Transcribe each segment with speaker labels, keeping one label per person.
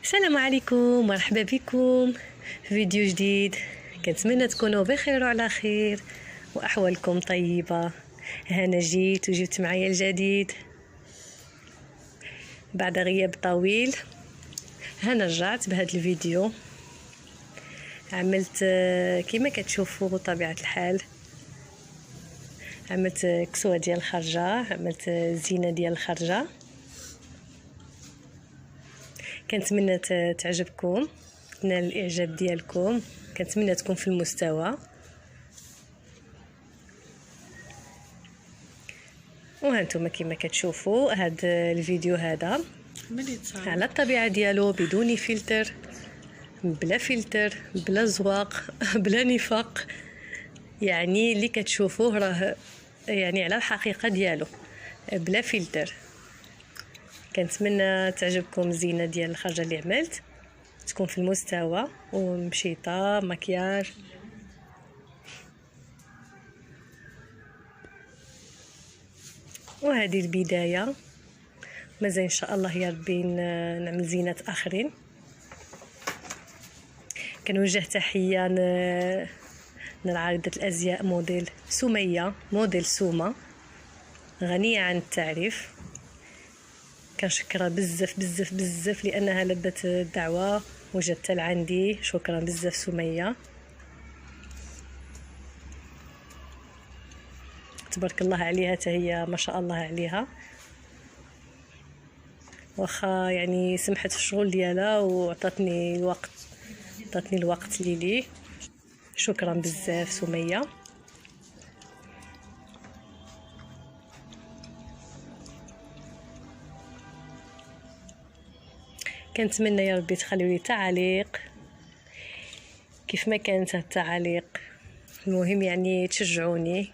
Speaker 1: السلام عليكم، مرحبا بكم في فيديو جديد. كنتمنى تكونوا بخير وعلى خير واحوالكم طيبه. انا جبت معايا الجديد بعد غياب طويل. انا رجعت بهذا الفيديو، عملت كما كتشوفوا طبيعه الحال، عملت كسوه ديال الخرجه، عملت زينه ديال الخرجه. كنتمنى تعجبكم، نال الاعجاب ديالكم، كنتمنى تكون في المستوى. وهانتوما كما كتشوفوا هذا الفيديو هذا على الطبيعه ديالو، بدون فلتر، بلا فلتر، بلا زواق بلا نفاق، يعني اللي كتشوفوه راه يعني على الحقيقه ديالو، بلا فلتر. كنتمنى تعجبكم الزينه ديال الخرجه اللي عملت، تكون في المستوى ومشيطه مكياج. وهذه البدايه، مازال ان شاء الله يا ربي نعمل زينات اخرين. كنوجه تحيه لعارضه الازياء موديل سميه، موديل سومه، غنيه عن التعريف. كنشكرها بزاف بزاف بزاف لانها لبت الدعوه وجدت لعندي. شكرا بزاف سميه، تبارك الله عليها، هي ما شاء الله عليها. واخا يعني سمحت في الشغل ديالها وعطاتني الوقت لي. شكرا بزاف سميه. كنتمنى يا ربي تخليوا لي تعاليق كيف ما كانت التعاليق، المهم يعني تشجعوني.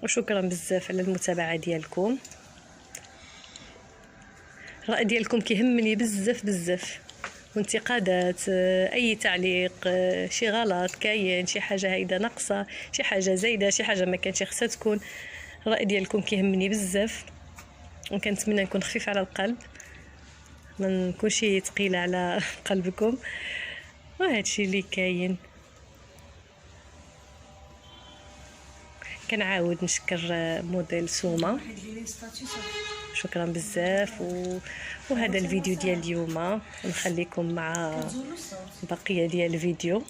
Speaker 1: وشكرا بزاف على المتابعه ديالكم. الرأي ديالكم كيهمني بزاف بزاف، وانتقادات، اي تعليق، شي غلط كاين، شي حاجه هيدا ناقصه، شي حاجه زايده، شي حاجه ما كانتش خصها تكون. الرأي ديالكم كيهمني بزاف، وكنتمنى نكون خفيف على القلب، ما نكونش ثقيله على قلبكم. وهادشي اللي كاين. كنعاود نشكر موديل سومه، شكرا بزاف. وهذا الفيديو ديال اليوم نخليكم مع بقيه ديال الفيديو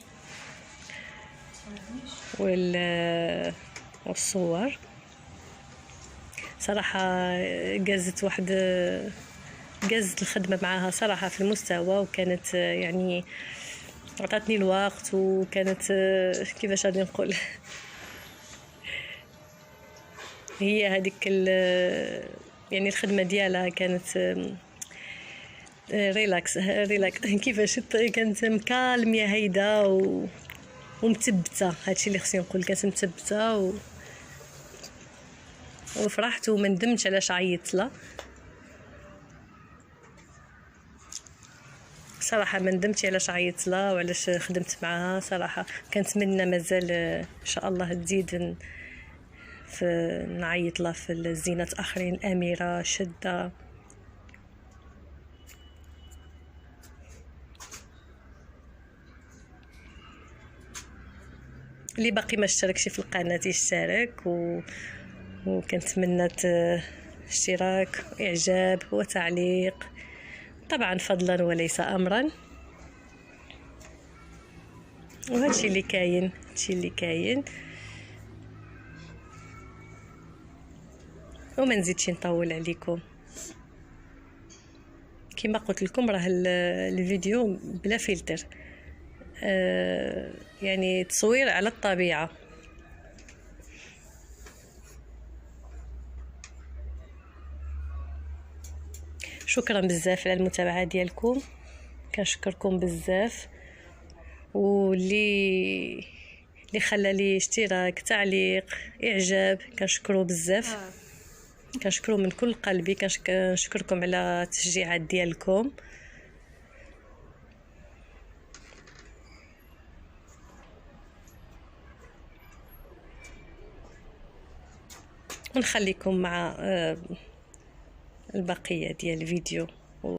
Speaker 1: والصور. صراحه جازت الخدمه معاها صراحه في المستوى، وكانت يعني عطاتني الوقت، وكانت كيفاش غادي نقول هي هذيك يعني الخدمه ديالها كانت ريلاكس كيفاش كانت مكالميه هيدا ومتبته. هادشي اللي خصني نقول، كانت متبته وفرحت وما ندمتش علاش عيطت لها. صراحه ما ندمتش علاش عيطت لها وعلاش خدمت معها. صراحه كنتمنى مازال ان شاء الله تزيد نعيط لها في الزينات اخرين، اميره، شده. اللي باقي ما اشتركش في القناه يشترك، وكنتمنى اشتراك واعجاب وتعليق، طبعا فضلا وليس امرا. وهادشي اللي كاين، وما نزيدش نطول عليكم. كما قلت لكم راه الفيديو بلا فلتر، يعني تصوير على الطبيعه. شكرا بزاف على المتابعه ديالكم، كنشكركم بزاف. واللي خلى لي اشتراك، تعليق، اعجاب، كنشكرو بزاف، كنشكرو من كل قلبي. كنشكركم على التشجيعات ديالكم. ونخليكم مع البقيه ديال الفيديو.